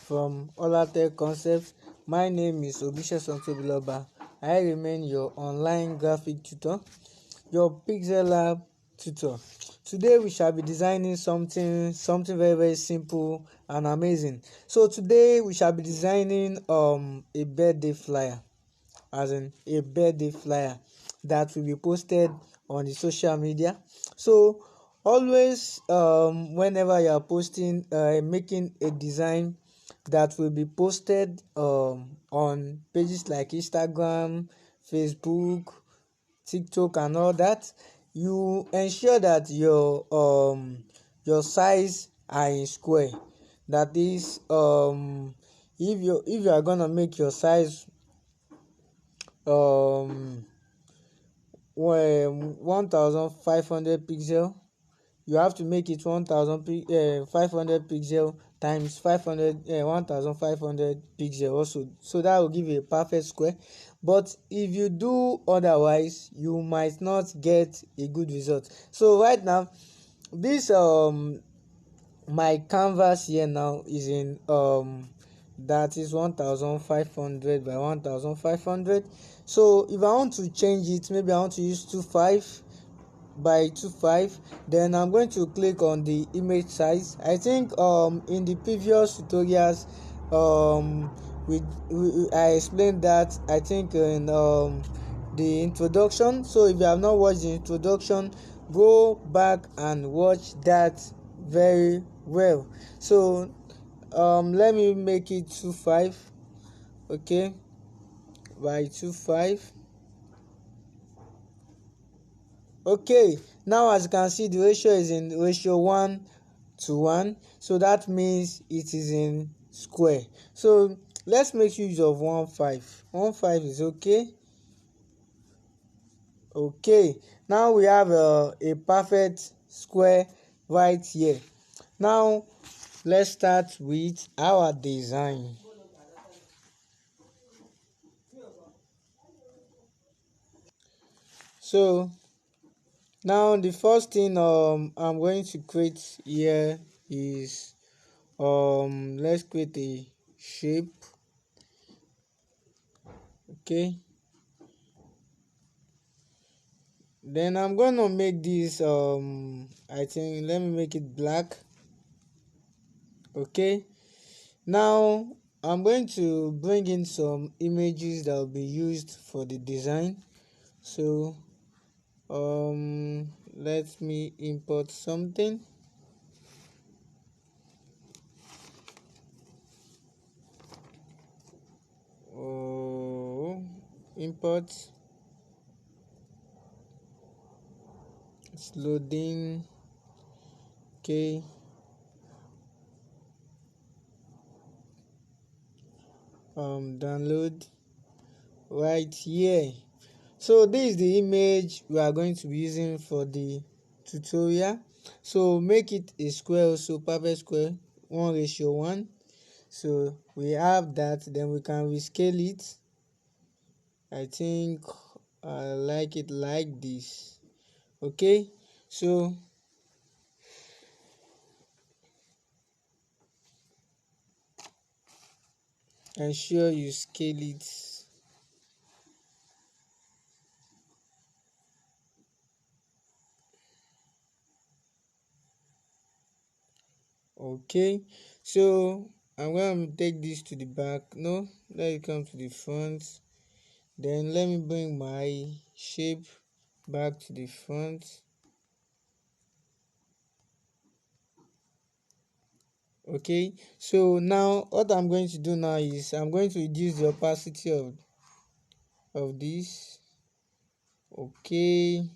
from Olatech Concepts. My name is Obisha Santobiloba. I remain your online graphic tutor, your Pixel Lab tutor. Today we shall be designing something very very simple and amazing. So today we shall be designing a birthday flyer, as in a birthday flyer that will be posted on the social media. So always whenever you are posting making a design that will be posted on pages like Instagram, Facebook, TikTok and all that, you ensure that your size are in square. That is, if you are gonna make your size 1500 pixel, you have to make it 1500 pixel times 500 1500 pixel also, so that will give you a perfect square. But if you do otherwise, you might not get a good result. So right now, this my canvas here now is in that is 1500 by 1500. So if I want to change it, maybe I want to use 25 by 25, then I'm going to click on the image size. I think in the previous tutorials I explained that, I think in the introduction. So if you have not watched the introduction, go back and watch that very well. So let me make it 25, okay, by 25. Okay, now as you can see, the ratio is in ratio 1:1, so that means it is in square. So let's make use of 1.5 is okay. Okay, now we have a perfect square right here. Now let's start with our design. So now the first thing I'm going to create here is let's create a shape. Okay, then I'm gonna make this I think let me make it black. Okay, now I'm going to bring in some images that will be used for the design. So let me import something. Import, it's loading. Okay, download right here. So this is the image we are going to be using for the tutorial. So make it a square also, perfect square, 1:1. So we have that, then we can rescale it. I think I like it like this. Okay, so ensure you scale it. Okay, so I'm going to take this to the back. No, let it come to the front. Then let me bring my shape back to the front. Okay, so now what I'm going to do now is I'm going to reduce the opacity of this. Okay,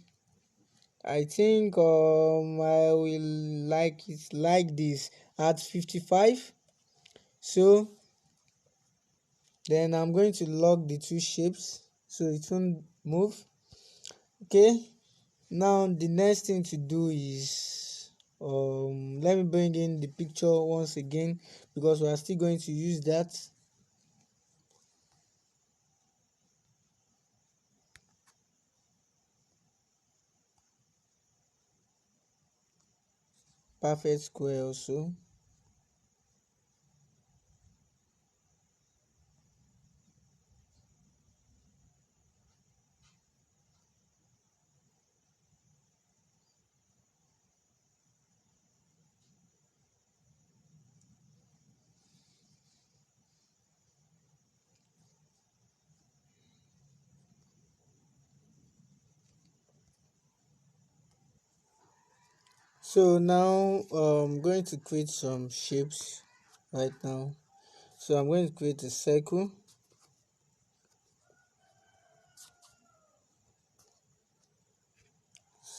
I think I will like it like this at 55. So then I'm going to lock the two shapes so it won't move. Okay, now the next thing to do is let me bring in the picture once again, because we are still going to use that. Perfect square also. So now I'm going to create some shapes right now. So I'm going to create a circle.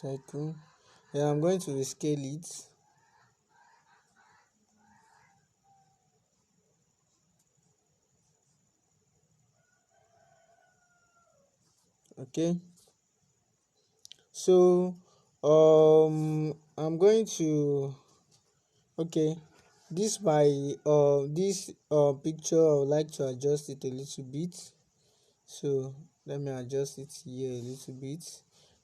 Then I'm going to rescale it. Okay, so I'm going to, okay, this picture I would like to adjust it a little bit. So let me adjust it here a little bit.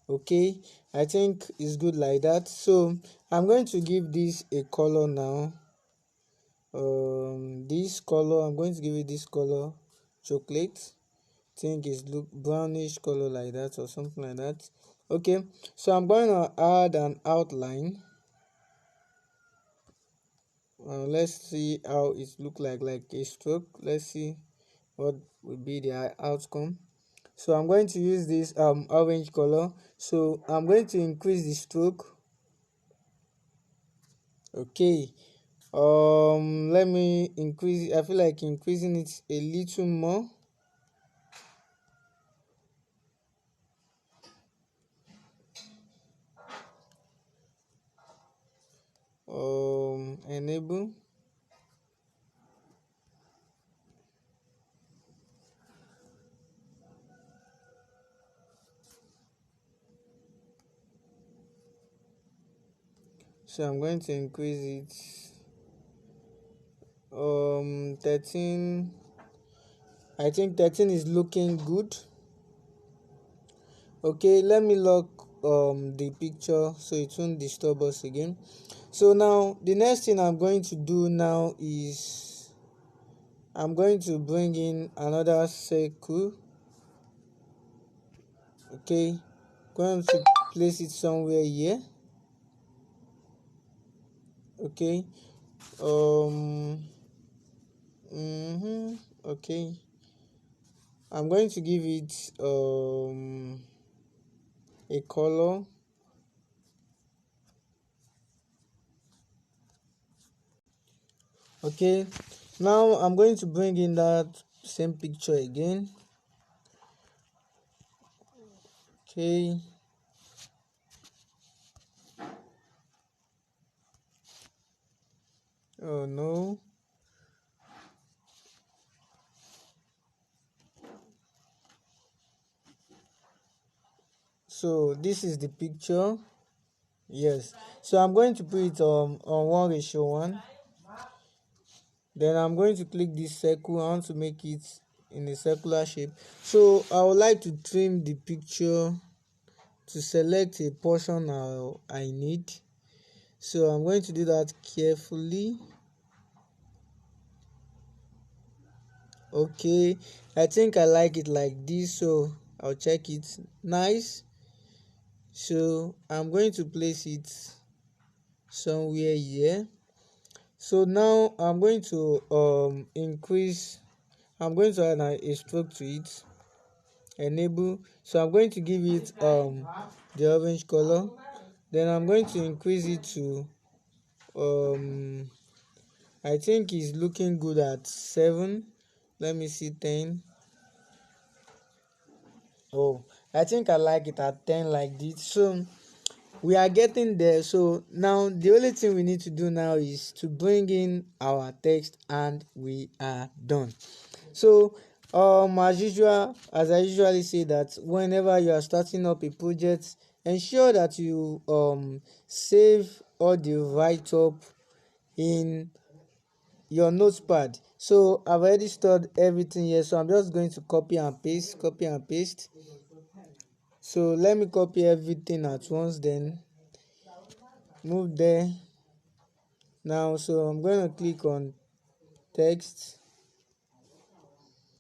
Okay, I think it's good like that. So I'm going to give this a color now. This color, I'm going to give it this color, chocolate. Think it's look brownish color like that or something like that. Okay, so I'm going to add an outline. Let's see how it look like a stroke. Let's see what will be the outcome. So I'm going to use this orange color. So I'm going to increase the stroke. Okay, let me increase, I feel like increasing it a little more. Enable. So I'm going to increase it 13. I think 13 is looking good. Okay, let me lock the picture so it won't disturb us again. So now the next thing I'm going to do now is I'm going to bring in another circle. Okay, going to place it somewhere here. Okay, okay, I'm going to give it a color. Okay, now I'm going to bring in that same picture again. Okay, oh no, so this is the picture. Yes, so I'm going to put it on 1:1. Then I'm going to click this circle. I want to make it in a circular shape. So I would like to trim the picture to select a portion I need. So I'm going to do that carefully. Okay, I think I like it like this, so I'll check it. Nice. So I'm going to place it somewhere here. So now I'm going to increase, I'm going to add a stroke to it. Enable. So I'm going to give it the orange color. Then I'm going to increase it to I think it's looking good at 7. Let me see, 10. Oh, I think I like it at 10 like this. So we are getting there. So now the only thing we need to do now is to bring in our text and we are done. So as usual, as I usually say, that whenever you are starting up a project, ensure that you save all the write up in your notepad. So I've already stored everything here, so I'm just going to copy and paste. So let me copy everything at once, then move there. Now, so I'm going to click on text.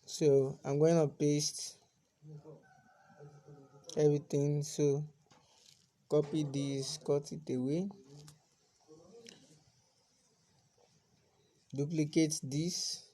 So I'm going to paste everything. So copy this, cut it away, duplicate this.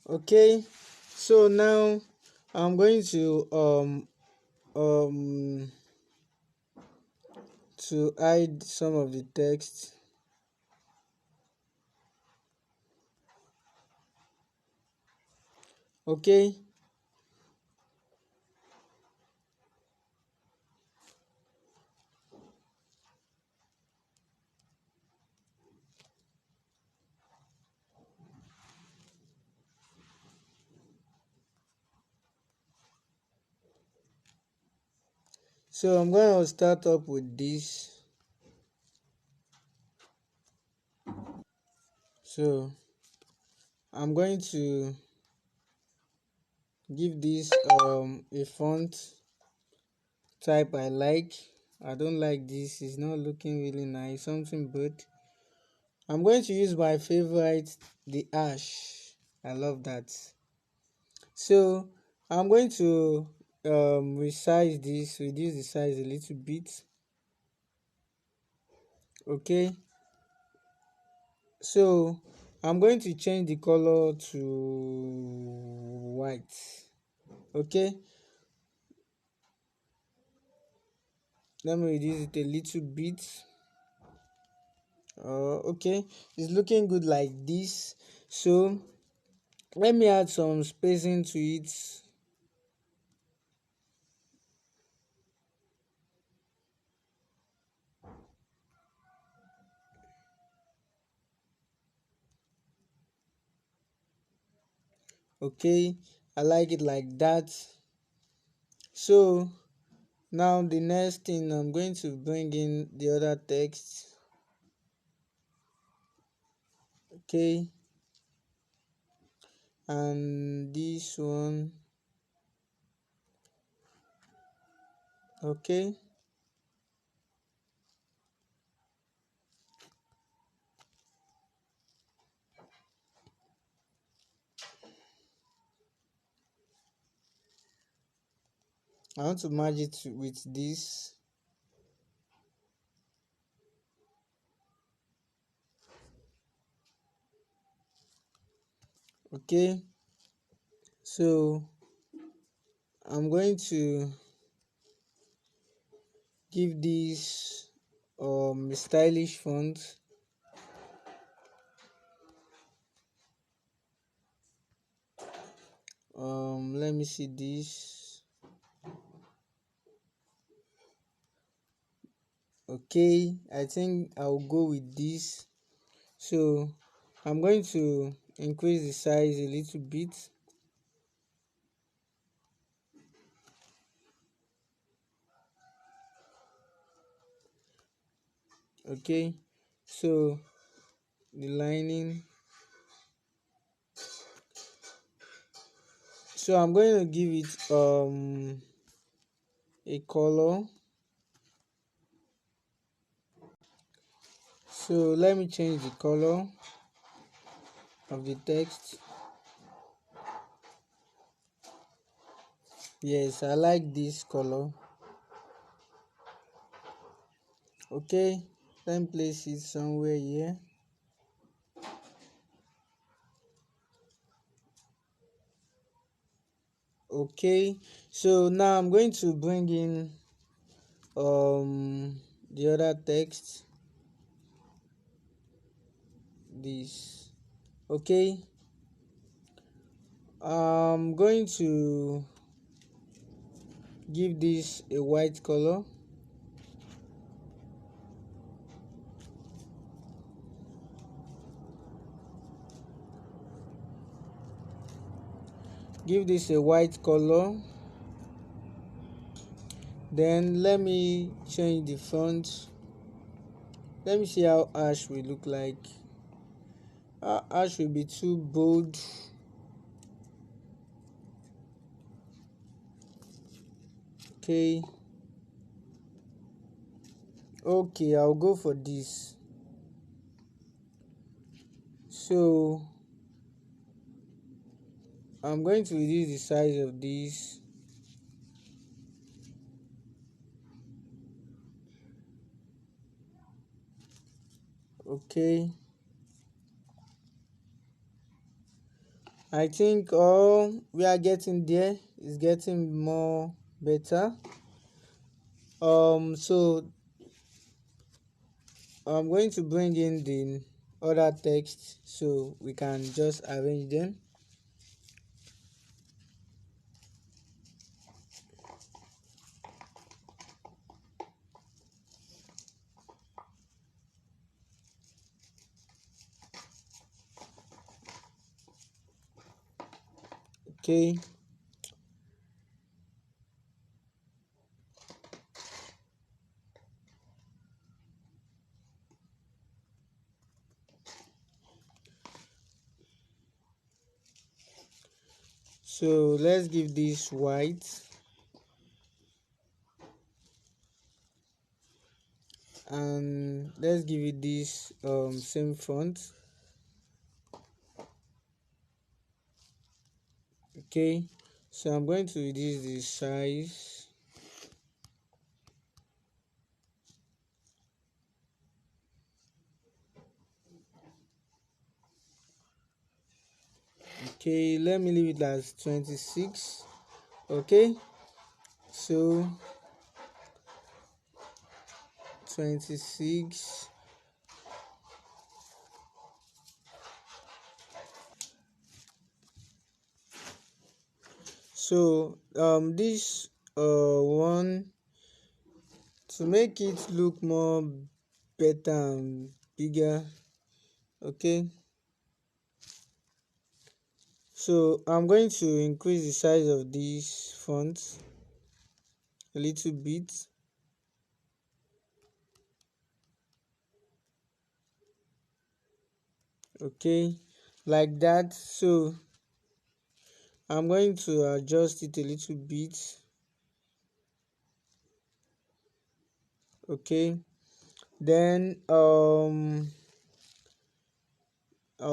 Okay, so now I'm going um to hide some of the text. Okay, so I'm going to start up with this. So I'm going to give this a font type I like. I don't like this, it's not looking really nice, something, but I'm going to use my favorite, the ash. I love that. So I'm going to resize this, reduce the size a little bit. Okay, so I'm going to change the color to white. Okay, let me reduce it a little bit. Okay, it's looking good like this. So let me add some spacing to it. Okay, I like it like that. So now the next thing, I'm going to bring in the other text. Okay, and this one. Okay, I want to merge it with this. Okay, so I'm going to give this stylish font. Let me see this. Okay, I think I'll go with this. So I'm going to increase the size a little bit. Okay, so the lining. So I'm going to give it a color. So let me change the color of the text. Yes, I like this color. Okay, let me place it somewhere here. Okay, so now I'm going to bring in the other text, this. Okay, I'm going to give this a white color. Give this a white color. Then let me change the font. Let me see how ash will look like. Ash will be too bold. Okay, okay, I'll go for this. So I'm going to reduce the size of this. Okay, I think all we are getting there is getting more better. So I'm going to bring in the other text so we can just arrange them. Okay. So let's give this white, and let's give it this same font. Okay, so I'm going to reduce the size. Okay, let me leave it as 26. Okay, so 26. So this one, to make it look more better and bigger. Okay, so I'm going to increase the size of this font a little bit. Okay, like that. So I'm going to adjust it a little bit. Okay, then I'll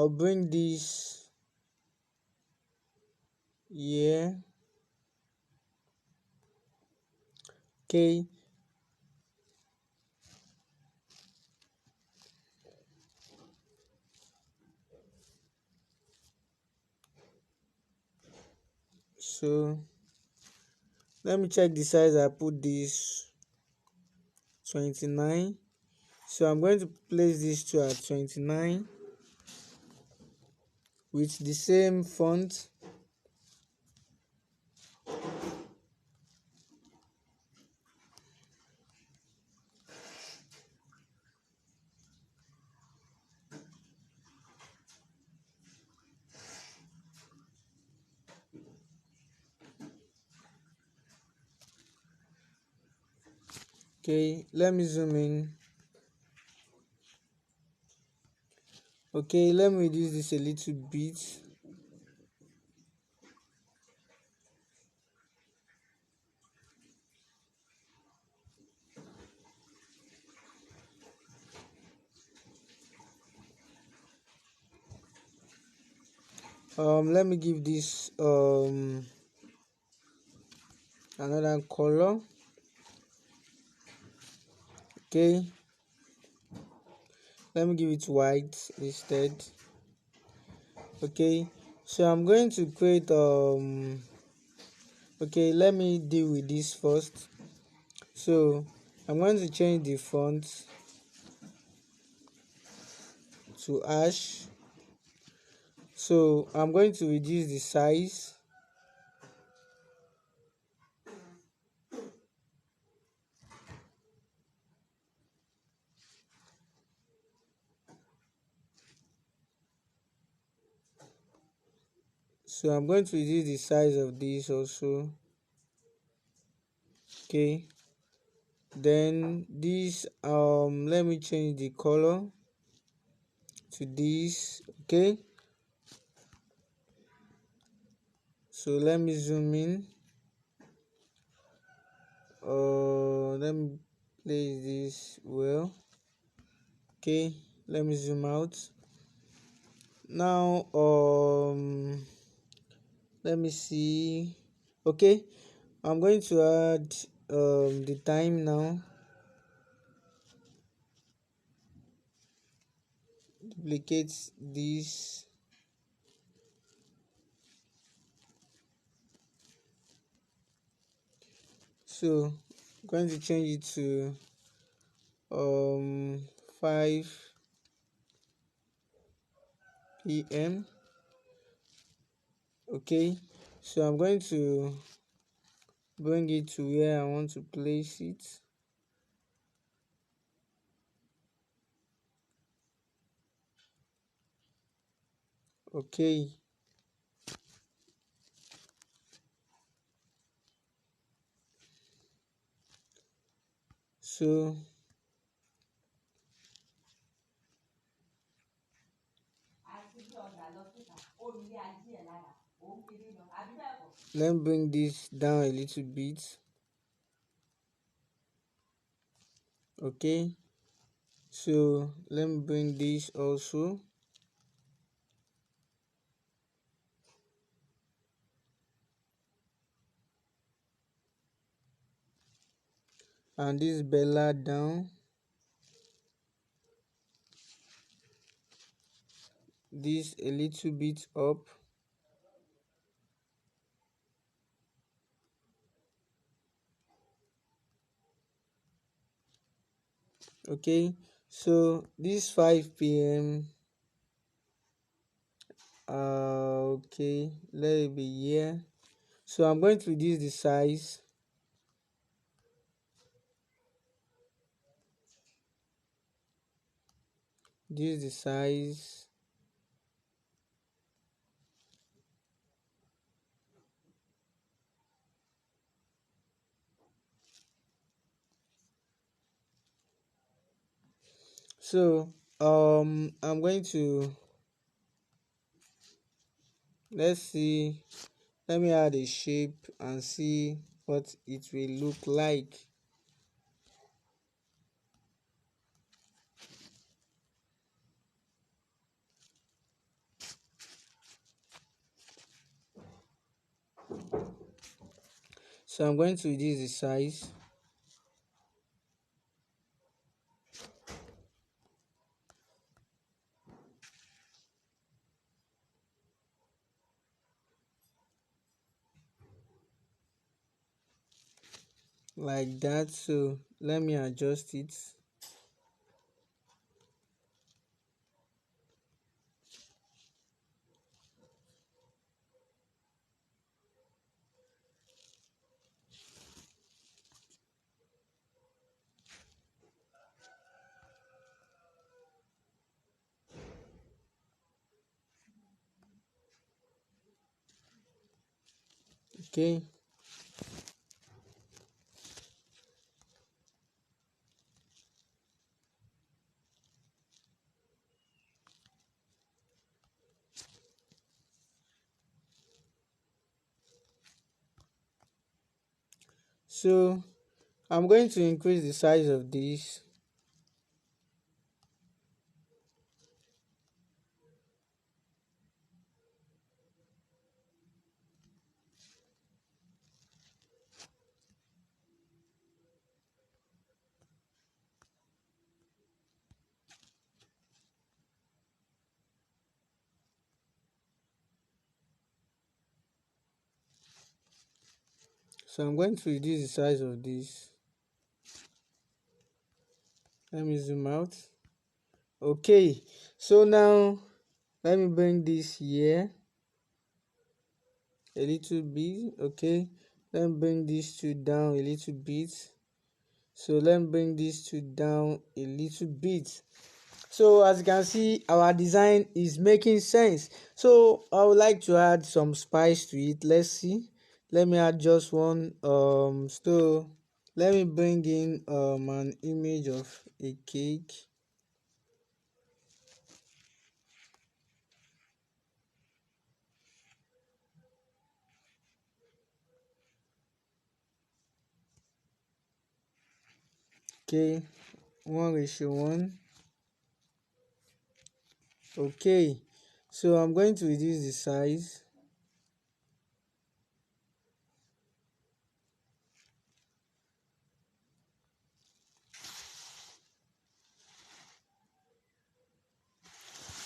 bring this here. Okay, so let me check the size. I put this 29, so I'm going to place this two at 29 with the same font. Okay, let me zoom in. Okay, let me reduce this a little bit. Let me give this another color. Okay, let me give it white instead. Okay, so I'm going to create okay, let me deal with this first. So I'm going to change the font to ash. So I'm going to reduce the size. So I'm going to reduce the size of this also. Okay, then this let me change the color to this. Okay, so let me zoom in. Let me place this well. Okay, let me zoom out. Now let me see. Okay, I'm going to add the time now. Duplicate this. So I'm going to change it to 5 p.m. Okay, so I'm going to bring it to where I want to place it. Okay, so let me bring this down a little bit. Okay, so let me bring this also. And this Bella down. This a little bit up. Okay, so this 5 p.m. Okay, let it be here. So I'm going to reduce the size. Reduce the size. So I'm going to, let's see, let me add a shape and see what it will look like. So I'm going to reduce the size. Like that. So let me adjust it. Okay, so I'm going to increase the size of this. So I'm going to reduce the size of this. Let me zoom out. Okay, so now let me bring this here a little bit. Okay, let me bring these two down a little bit. So let me bring these two down a little bit. So as you can see, our design is making sense. So I would like to add some spice to it. Let's see. Let me add just one. So let me bring in an image of a cake. Okay, 1:1. Okay, so I'm going to reduce the size.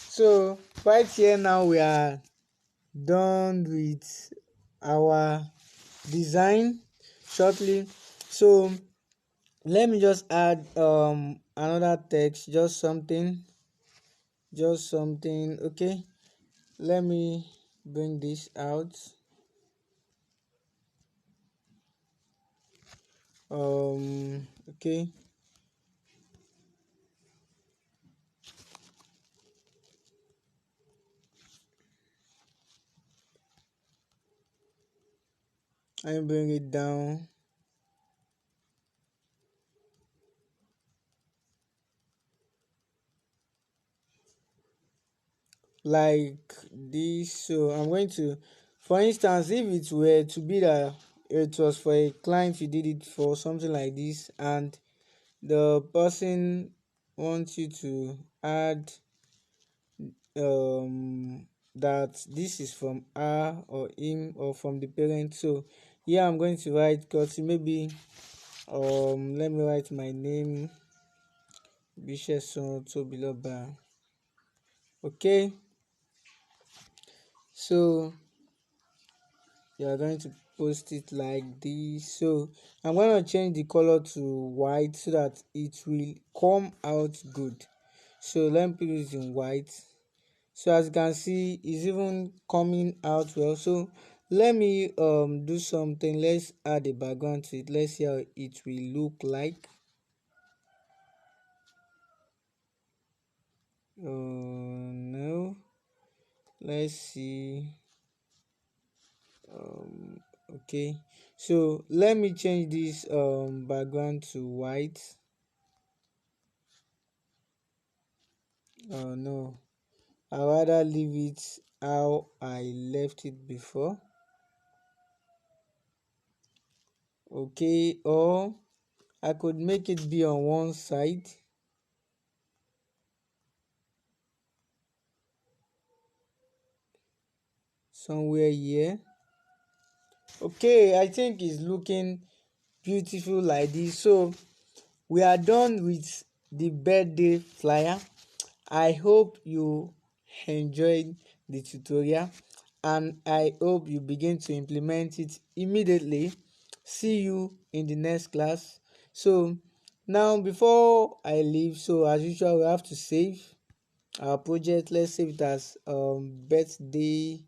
So right here now we are done with our design shortly. So let me just add another text, just something. Okay, let me bring this out. Okay, let me bring it down like this. So I'm going to, for instance, if it were to be that it was for a client, you did it for something like this, and the person wants you to add that this is from her or him or from the parent. So here I'm going to write, because maybe let me write my name, Bisheson Tobiloba. Okay, so you are going to post it like this. So I'm going to change the color to white so that it will come out good. So let me put it in white. So as you can see, it's even coming out well. So let me do something. Let's add a background to it. Let's see how it will look like. No, let's see. Okay, so let me change this background to white. Oh no, I rather leave it how I left it before. Okay, or I could make it be on one side, somewhere here. Okay, I think it's looking beautiful like this. So we are done with the birthday flyer. I hope you enjoyed the tutorial, and I hope you begin to implement it immediately. See you in the next class. So now, before I leave, so as usual, we have to save our project. Let's save it as birthday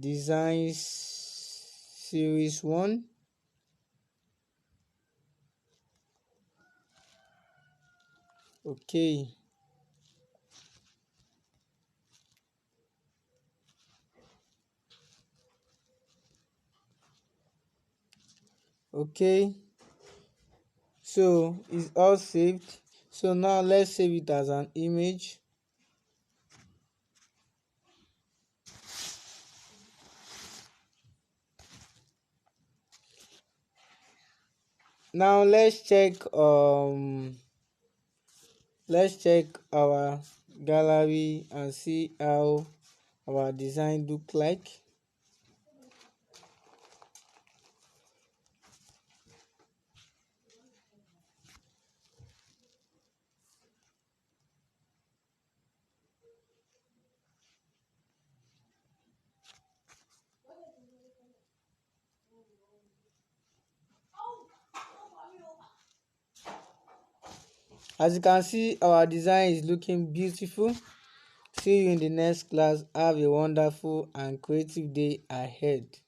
designs series 1. Okay, okay, so it's all saved. So now let's save it as an image. Now let's check our gallery and see how our design look like. As you can see, our design is looking beautiful. See you in the next class. Have a wonderful and creative day ahead.